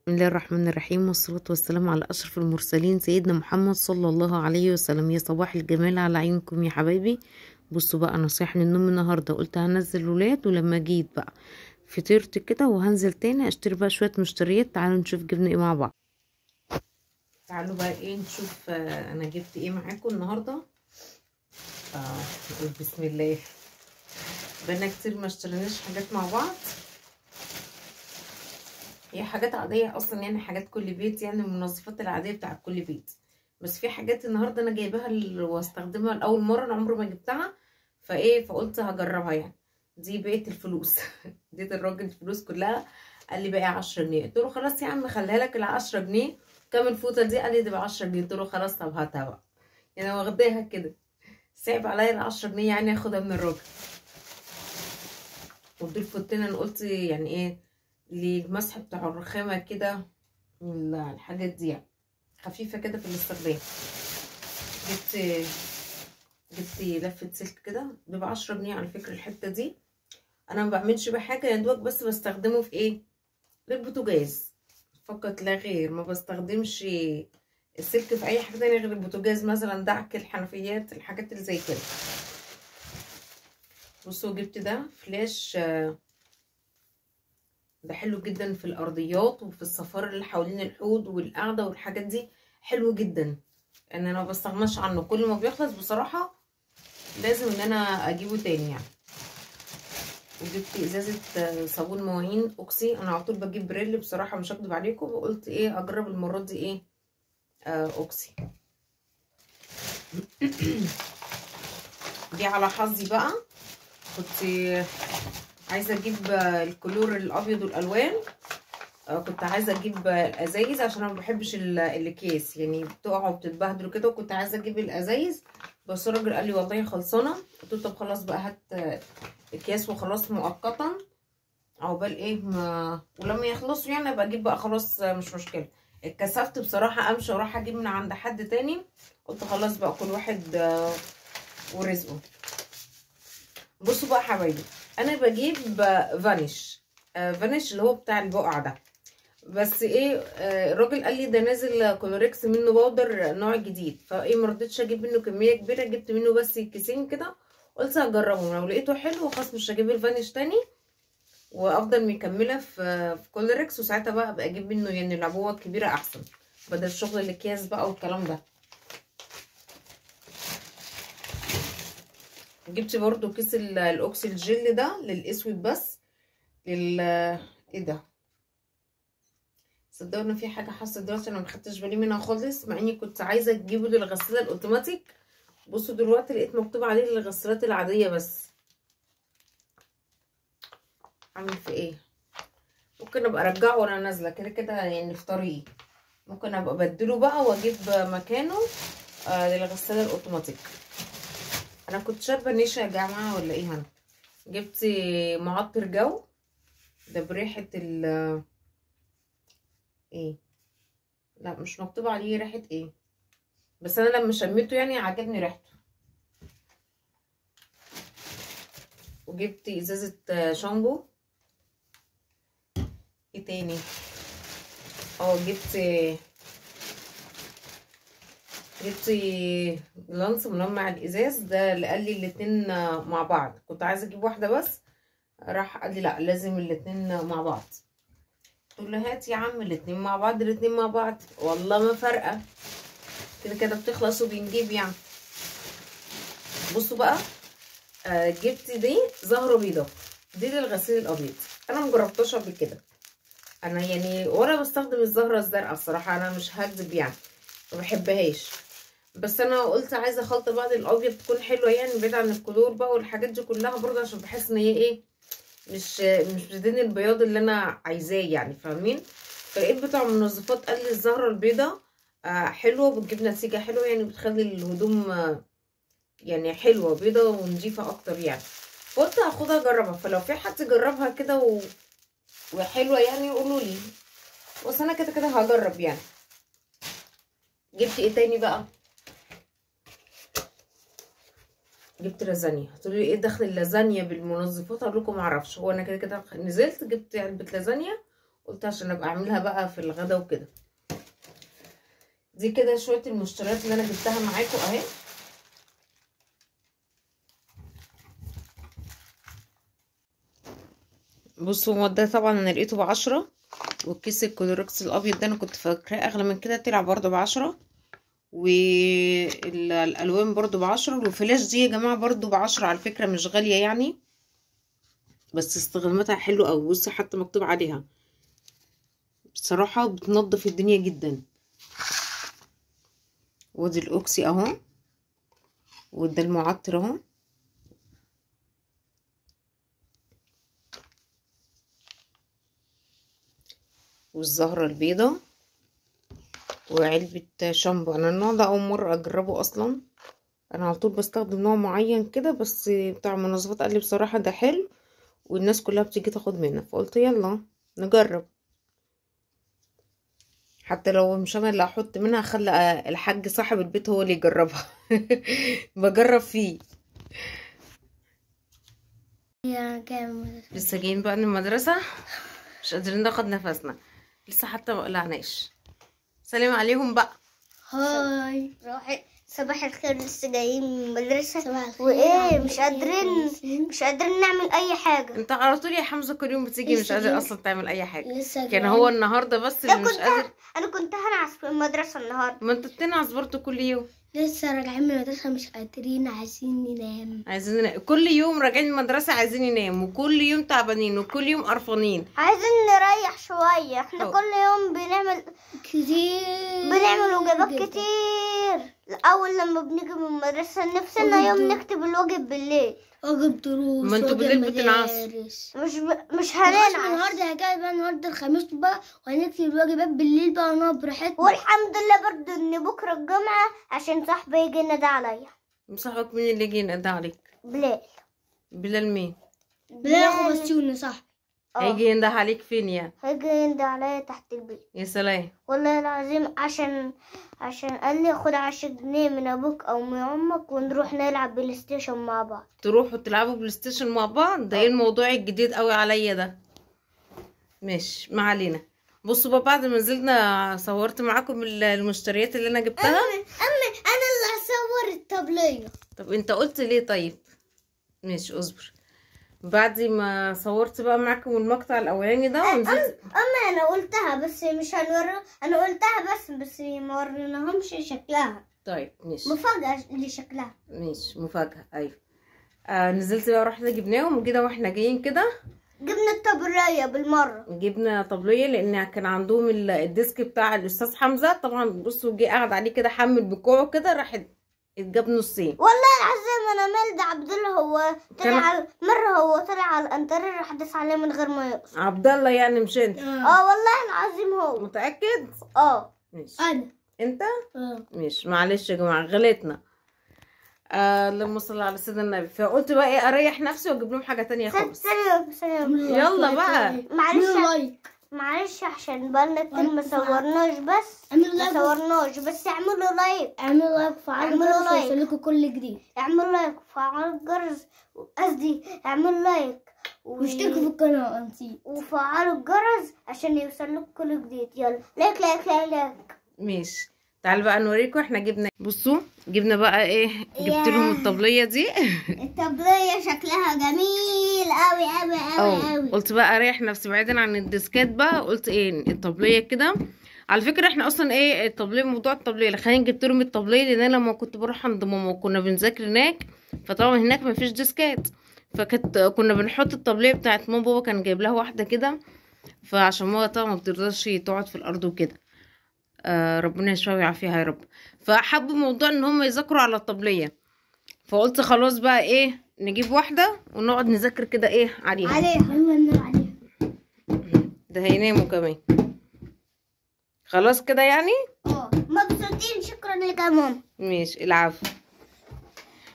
بسم الله الرحمن الرحيم، والصلاة والسلام على أشرف المرسلين سيدنا محمد صلى الله عليه وسلم. يا صباح الجمال على عينكم يا حبايبي. بصوا بقى، نصيحة من النوم النهاردة، قلت هنزل الولاد، ولما جيت بقى فطرت كده وهنزل تاني اشتري بقى شوية مشتريات. تعالوا نشوف جبنا ايه مع بعض. تعالوا بقى ايه نشوف انا جبت ايه معاكم النهاردة. نقول بسم الله. بقالنا كتير ما اشتريناش حاجات مع بعض، هي حاجات عادية اصلا، يعني حاجات كل بيت، يعني المنظفات العادية بتاع كل بيت. بس في حاجات النهاردة انا جايباها واستخدمها لأول مرة، انا عمري ما جبتها، فقلت هجربها يعني. دي بقية الفلوس اديت الراجل الفلوس كلها، قال لي باقي 10 جنيه. قلت له خلاص يا عم خليها لك ال10 جنيه. كام الفوطة دي؟ قال لي دي ب10 جنيه. قلت له خلاص طب هاتها بقى، يعني واخداها كده، صعب عليا ال10 جنيه يعني اخدها من الراجل. ودول فوطتين انا قلت يعني ايه للمسح بتاع الرخامة كده، الحاجات دي يعني خفيفة كده في الاستخدام. جبت لفة سلك كده ب10 جنيه على فكرة. الحتة دي انا ما بعملش بحاجة يا دوبك، بس بستخدمه في ايه؟ للبوتاجاز فقط لا غير. ما بستخدمش السلك في اي حاجة تانية غير البوتاجاز، مثلا دعك الحنفيات، الحاجات اللي زي كده. بصوا جبت ده فلاش، ده حلو جدا في الارضيات وفي الصفار اللي حوالين الحوض والقعدة والحاجات دي، حلو جدا. انا ما بستغناش عنه، كل ما بيخلص بصراحة لازم ان انا اجيبه تاني يعني. وجبت ازازة صابون مواعين اوكسي. انا على طول بجيب بريل بصراحة، مش هكدب عليكم، وقلت ايه اجرب المرة دي ايه اوكسي. دي على حظي بقى، كنت عايزة اجيب الكلور الابيض والالوان. كنت عايزة اجيب الازايز عشان انا ما بحبش الاكياس، يعني بتقع وبتتبهدل كده، وكنت عايزة اجيب الازايز. بس الراجل قال لي والله خلصانة. قلت له طب خلاص بقى هات اكياس وخلاص مؤقتا، عقبال ايه ما ولما يخلصوا يعني ابقى اجيب بقى، خلاص مش مشكله. اتكسفت بصراحه امشي واروح اجيب من عند حد تاني، قلت خلاص بقى كل واحد ورزقه. بصوا بقى حبايبي، انا بجيب فانيش. فانيش اللي هو بتاع البقع ده. بس ايه الراجل قال لي ده نازل كولوريكس منه باودر نوع جديد، فايه مرضتش اجيب منه كميه كبيره، جبت منه بس كيسين كده. قلت هجربه، لو لقيته حلو خلاص مش هجيب الفانيش تاني، وافضل مكمله في كولريكس، وساعتها بقى ابقى اجيب منه يعني العبوه الكبيره احسن، بدل شغل الاكياس بقى والكلام ده. جبت برضو كيس الاوكسي الجل ده للاسود بس، ايه ده؟ صدقوا ان في حاجه حصلت دلوقتي انا ما خدتش بالي منها خالص، مع اني كنت عايزه اجيبه للغساله الاوتوماتيك. بصوا دلوقتي لقيت مكتوب عليه للغسالات العاديه بس. اعمل في ايه؟ ممكن ابقى ارجعه وانا نازله كده كده يعني في طريقي، ممكن ابقى ابدله بقى واجيب مكانه للغساله الاوتوماتيك. انا كنت شاربه نشا يا جماعه ولا ايه؟ انا جبت معطر جو ده بريحه ايه، لا مش مكتوب عليه ريحه ايه، بس انا لما شميته يعني عجبني ريحته. وجبت ازازه شامبو. ايه تاني؟ جبت لانس ملمع الازاز ده، اللي قال لي الاتنين مع بعض. كنت عايزه اجيب واحده بس، راح قال لي لا لازم الاتنين مع بعض. قلت له هات يا عم الاتنين مع بعض. الاتنين مع بعض والله ما فارقه، كده كده بتخلص وبنجيب يعني. بصوا بقى جبت دي زهره بيضه، دي للغسيل الابيض. انا مجربتهاش قبل كده، انا يعني ولا بستخدم الزهره الزرقاء الصراحه، انا مش هكذب يعني ما بحبهاش. بس انا قلت عايزه خلطه بعد الابيض تكون حلوه، يعني بعيد عن الكلور بقى والحاجات دي كلها برضه، عشان بحس ان هي ايه مش بتديني البياض اللي انا عايزاه يعني، فاهمين؟ فلقيت بتاع منظفات قال لي الزهره البيضه حلوه وبتجيب نتيجه حلوه، يعني بتخلي الهدوم يعني حلوه بيضه ونضيفه اكتر يعني. فقلت هاخدها اجربها، فلو في حد جربها كده وحلوه يعني قولوا لي، بس انا كده كده هجرب يعني. جبت ايه تاني بقى؟ جبت لازانيا. هتقولوا لي ايه دخل اللازانيا بالمنظفات؟ اقول لكم معرفش، هو انا كده كده نزلت جبت علبه لازانيا، قلت عشان ابقى اعملها بقى في الغدا وكده. دي كده شويه المشتريات اللي انا جبتها معاكم اهي. بصوا هو ده طبعا انا لقيته ب10، والكيس الكلوركس الابيض ده انا كنت فاكراه اغلى من كده، طلع برضه ب10، والالوان برضه ب10، والفلاش دي يا جماعه برضه ب10 على فكره، مش غاليه يعني، بس استخداماتها حلو قوي. بصي حتى مكتوب عليها بصراحه بتنظف الدنيا جدا. ودي الاوكسي اهو، وده المعطر اهو، والزهرة البيضة، وعلبة شامبو. انا النوع ده اول مرة اجربه اصلا، انا على طول بستخدم نوع معين كده، بس بتاع منظفات قال لي بصراحة ده حلو والناس كلها بتيجي تاخد منه، فقلت يلا نجرب، حتى لو مش انا اللي هحط منها، خلي الحاج صاحب البيت هو اللي يجربها. بجرب فيه. لسه جايين بقى من المدرسة، مش قادرين ناخد نفسنا لسه، حتى ما قلعناش. سلام عليهم بقى. هاي روحي، صباح الخير. لسه جايين من المدرسة وايه، مش قادرين نعمل اي حاجة. انت على طول يا حمزة كل يوم بتيجي مش قادر اصلا تعمل اي حاجة. لسه كان هو النهاردة بس اللي مش قادر. انا كنت هنعس في المدرسة النهاردة. ما انت بتنعس برضه كل يوم. لسه راجعين من المدرسة مش قادرين، عايزين ننام. عايزين ننام. كل يوم راجعين من المدرسة عايزين ينام، وكل يوم تعبانين، وكل يوم قرفانين. عايزين نريح شوية. احنا كل يوم بنعمل واجبات كتير. اول لما بنيجي من المدرسة نفسنا يوم نكتب الواجب بالليل. واجب دروس. ما انتوا بالليل بتنعسوا. مش هننعس النهارده. هجاي بقى النهارده الخميس بقى، وهنكتب الواجبات بالليل بقى ونقعد براحتنا. والحمد لله برضه ان بكره الجمعه، عشان صاحبي يجي ينادي عليا. صاحبك مين اللي يجي ينادي عليك؟ بلال. بلال مين؟ بلال اخو بسيوني صاحبي. هيجي ينده عليك فين يعني؟ هيجي ينده عليا تحت البيت. يا سلام. والله العظيم، عشان قال لي خد 10 جنيه من ابوك او من امك ونروح نلعب بلاي ستيشن مع بعض. تروحوا تلعبوا بلاي ستيشن مع بعض؟ ده ايه الموضوع الجديد قوي عليا ده. ماشي، ما علينا. بصوا بقى، بعد ما نزلنا صورت معاكم المشتريات اللي انا جبتها. انا اللي هصور الطبليه. طب انت قلت ليه؟ طيب ماشي اصبر. بعد ما صورت بقى معاكم المقطع الاولاني ده ونزلت. انا قلتها بس مش هنوري. انا قلتها بس ما وريناهمش شكلها. طيب ماشي، مفاجأة لشكلها. ماشي مفاجأة. ايوه. نزلت بقى رحنا جبناهم وكده، واحنا جايين كده جبنا الطبلية بالمرة. جبنا طبلية لان كان عندهم الديسك بتاع الاستاذ حمزة طبعا. بصوا جه قاعد عليه كده، حمل بكوعه كده، راح اتجاب نصين. والله العظيم انا مالدة عبد الله هو طلع مرة، هو طلع على الانترير راح داس عليه من غير ما يقص. عبد الله يعني مش انت؟ والله العظيم هو. متأكد؟ ماشي. انت؟ ماشي معلش يا جماعة غلطنا. اللهم صل على سيدنا النبي. فقلت بقى ايه، اريح نفسي واجيب لهم حاجة تانية خالص. سلام. يلا بقى. معلش عشان بقالنا كتير ما صورناش، بس اعملوا لايك. اعملوا لايك وفعلوا الجرس ويوصلكوا كل جديد. اعملوا لايك وفعلوا الجرس، قصدي اعملوا لايك واشتركوا في القناة انتي، وفعلوا الجرس عشان يوصلكوا كل جديد. يلا لايك لايك لايك لايك. ماشي، تعالوا بقى نوريكم احنا جبنا. بصوا جبنا بقى ايه، جبت لهم الطبليه دي. الطبليه شكلها جميل قوي قوي قوي قوي. قلت بقى اريح نفسي بعيدا عن الديسكات بقى. قلت ايه الطبليه كده. على فكره احنا اصلا ايه الطبليه، موضوع الطبليه خلينا جبت لهم الطبليه لان انا لما كنت بروح عند ماما وكنا بنذاكر هناك، فطبعا هناك ما فيش ديسكات، كنا بنحط الطبليه بتاعت ماما. بابا كان جايب لها واحده كده، فعشان ماما طبعا ما بترضاش تقعد في الارض وكده. ربنا يشفيها ويعافيها يا رب. فحبوا موضوع ان هم يذاكروا على الطبليه، فقلت خلاص بقى ايه نجيب واحده ونقعد نذاكر كده ايه عليها. ده هيناموا كمان خلاص كده يعني. مبسوطين. شكرا لك يا ماما. ماشي العفو.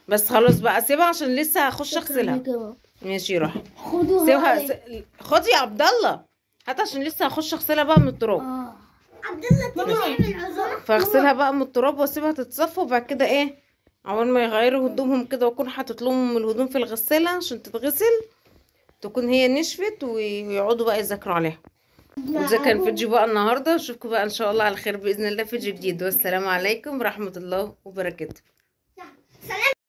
بس خلاص بقى سيبها عشان لسه هخش اغسلها. ماشي روح سيبها. خدي يا عبد الله هات عشان لسه هخش اغسلها بقى من التراب. عبد الله تعمل عزومه، فاغسلها بقى من التراب واسيبها تتصفى، وبعد كده ايه اول ما يغيروا هدومهم كده واكون حاطط لهم الهدوم في الغساله عشان تتغسل، تكون هي نشفت ويقعدوا بقى يذاكروا عليها. وده كان فيديو بقى النهارده، اشوفكم بقى ان شاء الله على خير باذن الله فيديو جديد، والسلام عليكم ورحمه الله وبركاته.